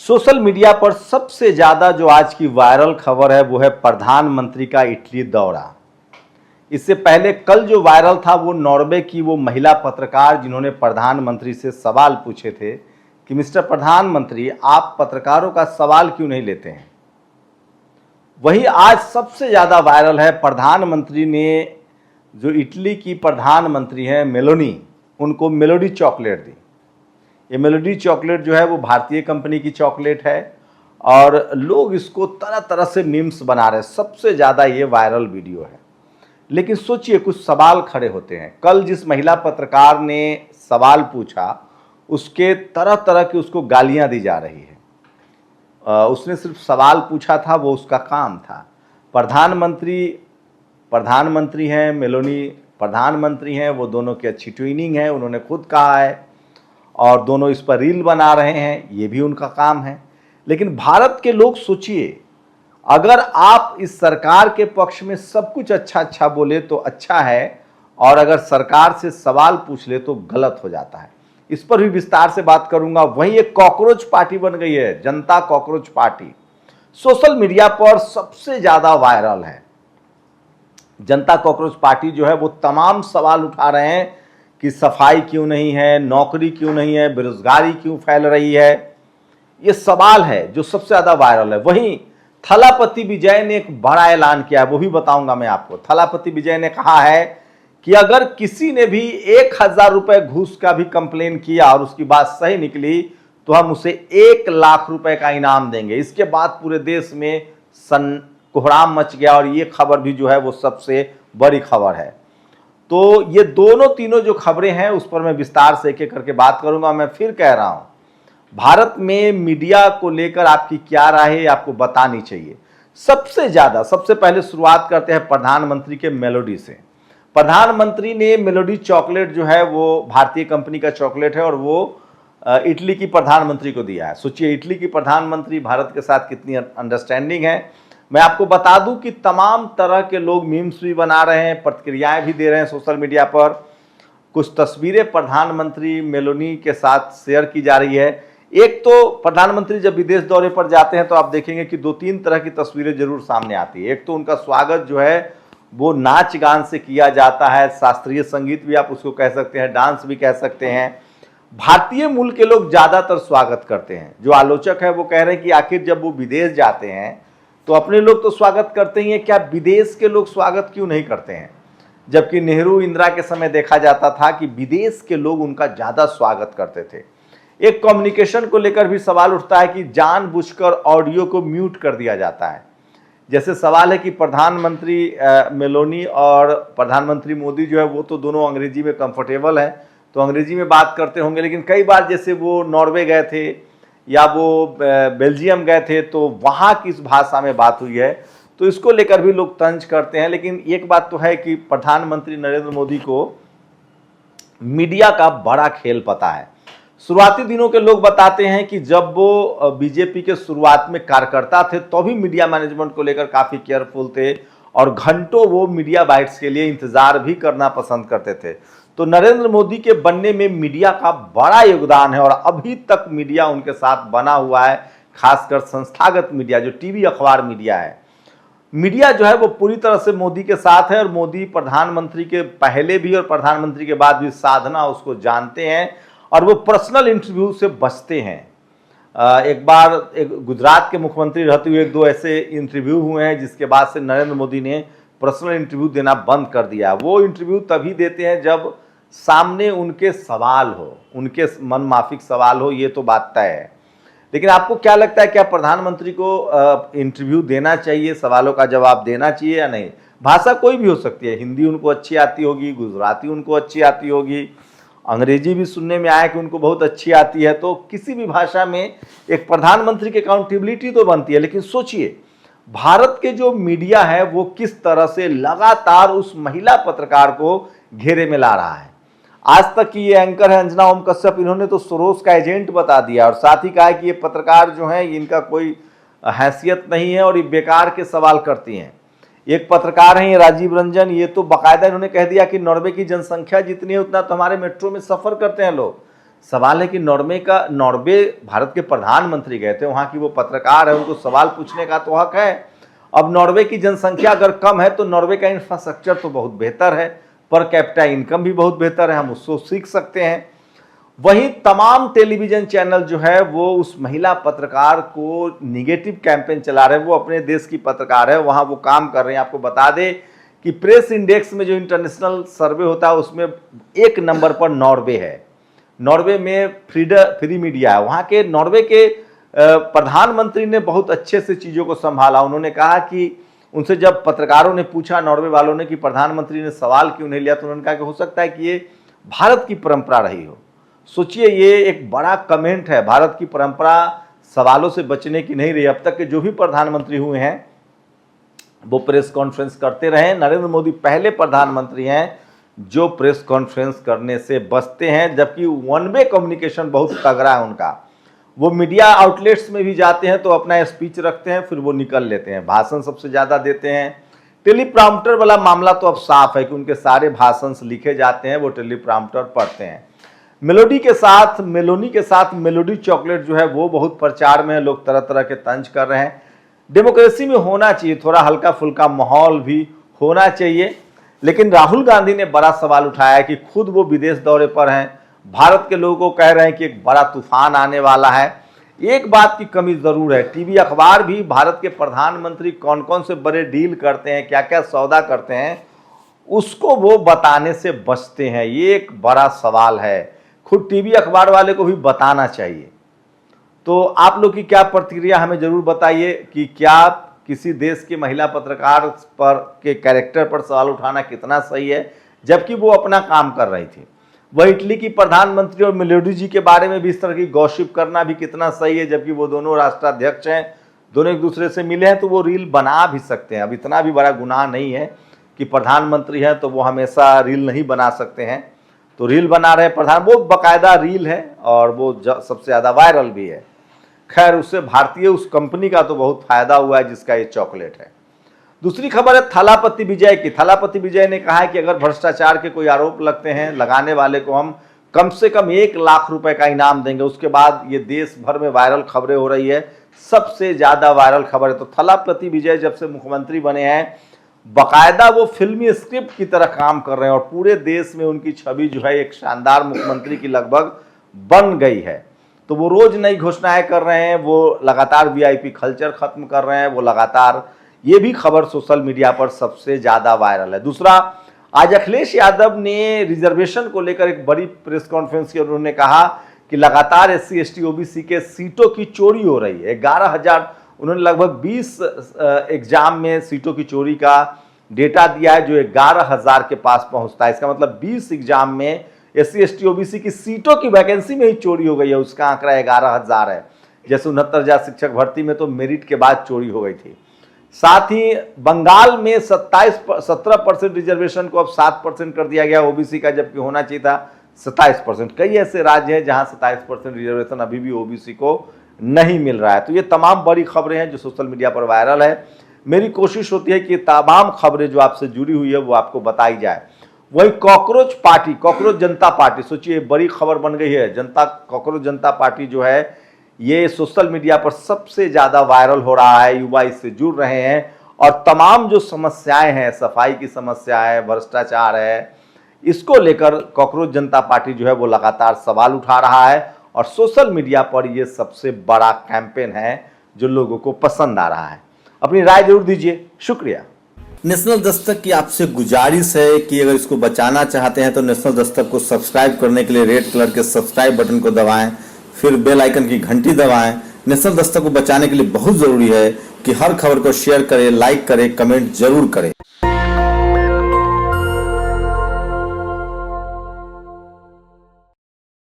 Social media पर सबसे ज्यादा जो आज की वायरल खबर है वो है प्रधानमंत्री का इटली दौरा। इससे पहले कल जो वायरल था वो नॉर्वे की वो महिला पत्रकार जिन्होंने प्रधानमंत्री से सवाल पूछे थे कि मिस्टर प्रधानमंत्री आप पत्रकारों का सवाल क्यों नहीं लेते हैं। वहीं आज सबसे ज्यादा वायरल है प्रधानमंत्री ने जो इटली की प्रधानमंत्री हैं मेलोनी, उनको मेलोडी चॉकलेट दी। ये मेलोडी चॉकलेट जो है वो भारतीय कंपनी की चॉकलेट है और लोग इसको तरह तरह से मीम्स बना रहे हैं। सबसे ज़्यादा ये वायरल वीडियो है। लेकिन सोचिए कुछ सवाल खड़े होते हैं। कल जिस महिला पत्रकार ने सवाल पूछा उसके तरह तरह की उसको गालियां दी जा रही है। उसने सिर्फ सवाल पूछा था, वो उसका काम था। प्रधानमंत्री हैं मेलोनी, प्रधानमंत्री हैं, वो दोनों की अच्छी ट्विनिंग है, उन्होंने खुद कहा है और दोनों इस पर रील बना रहे हैं, ये भी उनका काम है। लेकिन भारत के लोग सोचिए, अगर आप इस सरकार के पक्ष में सब कुछ अच्छा अच्छा बोले तो अच्छा है और अगर सरकार से सवाल पूछ ले तो गलत हो जाता है। इस पर भी विस्तार से बात करूंगा। वहीं एक कॉकरोच पार्टी बन गई है, जनता कॉकरोच पार्टी, सोशल मीडिया पर सबसे ज्यादा वायरल है। जनता कॉकरोच पार्टी जो है वो तमाम सवाल उठा रहे हैं कि सफाई क्यों नहीं है, नौकरी क्यों नहीं है, बेरोजगारी क्यों फैल रही है। ये सवाल है जो सबसे ज्यादा वायरल है। वहीं थलापति विजय ने एक बड़ा ऐलान किया है, वो भी बताऊंगा मैं आपको। थलापति विजय ने कहा है कि अगर किसी ने भी 1000 रुपए घूस का भी कंप्लेन किया और उसकी बात सही निकली तो हम उसे 1 लाख रुपए का इनाम देंगे। इसके बाद पूरे देश में कोहराम मच गया और ये खबर भी जो है वो सबसे बड़ी खबर है। तो ये दोनों तीनों जो खबरें हैं उस पर मैं विस्तार से एक एक करके बात करूंगा। मैं फिर कह रहा हूं, भारत में मीडिया को लेकर आपकी क्या राय है, आपको बतानी चाहिए। सबसे पहले शुरुआत करते हैं प्रधानमंत्री के मेलोडी से। प्रधानमंत्री ने मेलोडी चॉकलेट जो है वो भारतीय कंपनी का चॉकलेट है और वो इटली की प्रधानमंत्री को दिया है। सोचिए इटली की प्रधानमंत्री भारत के साथ कितनी अंडरस्टैंडिंग है। मैं आपको बता दूं कि तमाम तरह के लोग मीम्स भी बना रहे हैं, प्रतिक्रियाएं भी दे रहे हैं सोशल मीडिया पर। कुछ तस्वीरें प्रधानमंत्री मेलोनी के साथ शेयर की जा रही है। एक तो प्रधानमंत्री जब विदेश दौरे पर जाते हैं तो आप देखेंगे कि 2-3 तरह की तस्वीरें जरूर सामने आती है। एक तो उनका स्वागत जो है वो नाच गान से किया जाता है, शास्त्रीय संगीत भी आप उसको कह सकते हैं, डांस भी कह सकते हैं। भारतीय मूल के लोग ज्यादातर स्वागत करते हैं। जो आलोचक है वो कह रहे हैं कि आखिर जब वो विदेश जाते हैं तो अपने लोग तो स्वागत करते ही हैं, क्या विदेश के लोग स्वागत क्यों नहीं करते हैं। जबकि नेहरू इंदिरा के समय देखा जाता था कि विदेश के लोग उनका ज्यादा स्वागत करते थे। एक कम्युनिकेशन को लेकर भी सवाल उठता है कि जानबूझकर ऑडियो को म्यूट कर दिया जाता है। जैसे सवाल है कि प्रधानमंत्री मेलोनी और प्रधानमंत्री मोदी जो है वो तो दोनों अंग्रेजी में कंफर्टेबल हैं तो अंग्रेजी में बात करते होंगे, लेकिन कई बार जैसे वो नॉर्वे गए थे या वो बेल्जियम गए थे तो वहाँ किस भाषा में बात हुई है, तो इसको लेकर भी लोग तंज करते हैं। लेकिन एक बात तो है कि प्रधानमंत्री नरेंद्र मोदी को मीडिया का बड़ा खेल पता है। शुरुआती दिनों के लोग बताते हैं कि जब वो बीजेपी के शुरुआत में कार्यकर्ता थे तो भी मीडिया मैनेजमेंट को लेकर काफ़ी केयरफुल थे और घंटों वो मीडिया बाइट्स के लिए इंतजार भी करना पसंद करते थे। तो नरेंद्र मोदी के बनने में मीडिया का बड़ा योगदान है और अभी तक मीडिया उनके साथ बना हुआ है, खासकर संस्थागत मीडिया जो टीवी अखबार मीडिया है। मीडिया जो है वो पूरी तरह से मोदी के साथ है और मोदी प्रधानमंत्री के पहले भी और प्रधानमंत्री के बाद भी साधना उसको जानते हैं और वो पर्सनल इंटरव्यू से बचते हैं। एक बार एक गुजरात के मुख्यमंत्री रहते हुए 1-2 ऐसे इंटरव्यू हुए हैं जिसके बाद से नरेंद्र मोदी ने पर्सनल इंटरव्यू देना बंद कर दिया। वो इंटरव्यू तभी देते हैं जब सामने उनके सवाल हो, उनके मन माफिक सवाल हो, ये तो बात तय है। लेकिन आपको क्या लगता है, क्या प्रधानमंत्री को इंटरव्यू देना चाहिए, सवालों का जवाब देना चाहिए या नहीं। भाषा कोई भी हो सकती है, हिंदी उनको अच्छी आती होगी, गुजराती उनको अच्छी आती होगी, अंग्रेजी भी सुनने में आया कि उनको बहुत अच्छी आती है। तो किसी भी भाषा में एक प्रधानमंत्री की अकाउंटेबिलिटी तो बनती है। लेकिन सोचिए भारत के जो मीडिया है वो किस तरह से लगातार उस महिला पत्रकार को घेरे में ला रहा है। आज तक की ये एंकर है अंजना ओम कश्यप, इन्होंने तो सोरोस का एजेंट बता दिया और साथ ही कहा कि ये पत्रकार जो हैं इनका कोई हैसियत नहीं है और ये बेकार के सवाल करती हैं। एक पत्रकार हैं ये राजीव रंजन, ये तो बाकायदा इन्होंने कह दिया कि नॉर्वे की जनसंख्या जितनी है उतना तो हमारे मेट्रो में सफर करते हैं लोग। सवाल है कि नॉर्वे भारत के प्रधानमंत्री गए थे, वहाँ की वो पत्रकार है, उनको सवाल पूछने का तो हक है। अब नॉर्वे की जनसंख्या अगर कम है तो नॉर्वे का इंफ्रास्ट्रक्चर तो बहुत बेहतर है, पर कैपिटा इनकम भी बहुत बेहतर है, हम उसको सीख सकते हैं। वहीं तमाम टेलीविजन चैनल जो है वो उस महिला पत्रकार को निगेटिव कैंपेन चला रहे हैं। वो अपने देश की पत्रकार है, वहाँ वो काम कर रहे हैं। आपको बता दें कि प्रेस इंडेक्स में जो इंटरनेशनल सर्वे होता है उसमें 1 नंबर पर नॉर्वे है। नॉर्वे में फ्री मीडिया है। वहाँ के नॉर्वे के प्रधानमंत्री ने बहुत अच्छे से चीज़ों को संभाला। उन्होंने कहा कि उनसे जब पत्रकारों ने पूछा, नॉर्वे वालों ने, कि प्रधानमंत्री ने सवाल क्यों नहीं लिया, तो उन्होंने कहा कि हो सकता है कि ये भारत की परंपरा रही हो। सोचिए, ये एक बड़ा कमेंट है। भारत की परंपरा सवालों से बचने की नहीं रही। अब तक के जो भी प्रधानमंत्री हुए हैं वो प्रेस कॉन्फ्रेंस करते रहे। नरेंद्र मोदी पहले प्रधानमंत्री हैं जो प्रेस कॉन्फ्रेंस करने से बचते हैं, जबकि वन वे कम्युनिकेशन बहुत तगड़ा है उनका। वो मीडिया आउटलेट्स में भी जाते हैं तो अपना स्पीच रखते हैं, फिर वो निकल लेते हैं। भाषण सबसे ज़्यादा देते हैं। टेलीप्रॉम्प्टर वाला मामला तो अब साफ है कि उनके सारे भाषण लिखे जाते हैं, वो टेलीप्रॉम्प्टर पढ़ते हैं। मेलोनी के साथ मेलोडी चॉकलेट जो है वो बहुत प्रचार में है। लोग तरह तरह के तंज कर रहे हैं। डेमोक्रेसी में होना चाहिए, थोड़ा हल्का फुल्का माहौल भी होना चाहिए। लेकिन राहुल गांधी ने बड़ा सवाल उठाया कि खुद वो विदेश दौरे पर हैं, भारत के लोगों को कह रहे हैं कि एक बड़ा तूफान आने वाला है। एक बात की कमी जरूर है, टीवी अखबार भी भारत के प्रधानमंत्री कौन कौन से बड़े डील करते हैं, क्या क्या सौदा करते हैं, उसको वो बताने से बचते हैं। ये एक बड़ा सवाल है। खुद टीवी अखबार वाले को भी बताना चाहिए। तो आप लोग की क्या प्रतिक्रिया, हमें जरूर बताइए कि क्या किसी देश के महिला पत्रकार पर के कैरेक्टर पर सवाल उठाना कितना सही है, जबकि वो अपना काम कर रही थी। वह इटली की प्रधानमंत्री और मेलोडी जी के बारे में भी इस तरह की गॉसिप करना भी कितना सही है, जबकि वो दोनों राष्ट्राध्यक्ष हैं, दोनों एक दूसरे से मिले हैं, तो वो रील बना भी सकते हैं। अब इतना भी बड़ा गुनाह नहीं है कि प्रधानमंत्री हैं तो वो हमेशा रील नहीं बना सकते हैं। तो रील बना रहे प्रधान, वो बाकायदा रील है और वो सबसे ज़्यादा वायरल भी है। खैर, उससे भारतीय उस कंपनी का तो बहुत फायदा हुआ है जिसका ये चॉकलेट है। दूसरी खबर है थलापति विजय की। थलापति विजय ने कहा है कि अगर भ्रष्टाचार के कोई आरोप लगते हैं, लगाने वाले को हम कम से कम 1 लाख रुपए का इनाम देंगे। उसके बाद ये देश भर में वायरल खबरें हो रही है, सबसे ज़्यादा वायरल खबर है। तो थलापति विजय जब से मुख्यमंत्री बने हैं, बाकायदा वो फिल्मी स्क्रिप्ट की तरह काम कर रहे हैं और पूरे देश में उनकी छवि जो है एक शानदार मुख्यमंत्री की लगभग बन गई है। तो वो रोज नई घोषणाएं कर रहे हैं, वो लगातार वीआईपी कल्चर खत्म कर रहे हैं, वो लगातार, ये भी खबर सोशल मीडिया पर सबसे ज्यादा वायरल है। दूसरा, आज अखिलेश यादव ने रिजर्वेशन को लेकर एक बड़ी प्रेस कॉन्फ्रेंस की। उन्होंने कहा कि लगातार SC ST OBC के सीटों की चोरी हो रही है। 11,000, उन्होंने लगभग 20 एग्जाम में सीटों की चोरी का डेटा दिया है, जो 11,000 के पास पहुंचता है। इसका मतलब 20 एग्जाम में SC ST OBC की सीटों की वैकेंसी में ही चोरी हो गई है। उसका आंकड़ा 11,000 है। जैसे 69,000 शिक्षक भर्ती में तो मेरिट के बाद चोरी हो गई थी। साथ ही बंगाल में 17% रिजर्वेशन को अब 7% कर दिया गया OBC का, जबकि होना चाहिए था 27%। कई ऐसे राज्य हैं जहां 27% रिजर्वेशन अभी भी OBC को नहीं मिल रहा है। तो ये तमाम बड़ी खबरें हैं जो सोशल मीडिया पर वायरल है। मेरी कोशिश होती है कि तमाम खबरें जो आपसे जुड़ी हुई है वो आपको बताई जाए। वही कॉकरोच जनता पार्टी, सोचिए बड़ी खबर बन गई है। कॉकरोच जनता पार्टी जो है ये सोशल मीडिया पर सबसे ज़्यादा वायरल हो रहा है। युवा इससे जुड़ रहे हैं और तमाम जो समस्याएं हैं, सफाई की समस्या है, भ्रष्टाचार है, इसको लेकर कॉकरोच जनता पार्टी जो है वो लगातार सवाल उठा रहा है और सोशल मीडिया पर ये सबसे बड़ा कैंपेन है जो लोगों को पसंद आ रहा है। अपनी राय जरूर दीजिए। शुक्रिया। नेशनल दस्तक की आपसे गुजारिश है कि अगर इसको बचाना चाहते हैं तो नेशनल दस्तक को सब्सक्राइब करने के लिए रेड कलर के सब्सक्राइब बटन को दबाएं, फिर बेल आइकन की घंटी दबाएं। नेशनल दस्तक को बचाने के लिए बहुत जरूरी है कि हर खबर को शेयर करें, लाइक करें, कमेंट जरूर करें।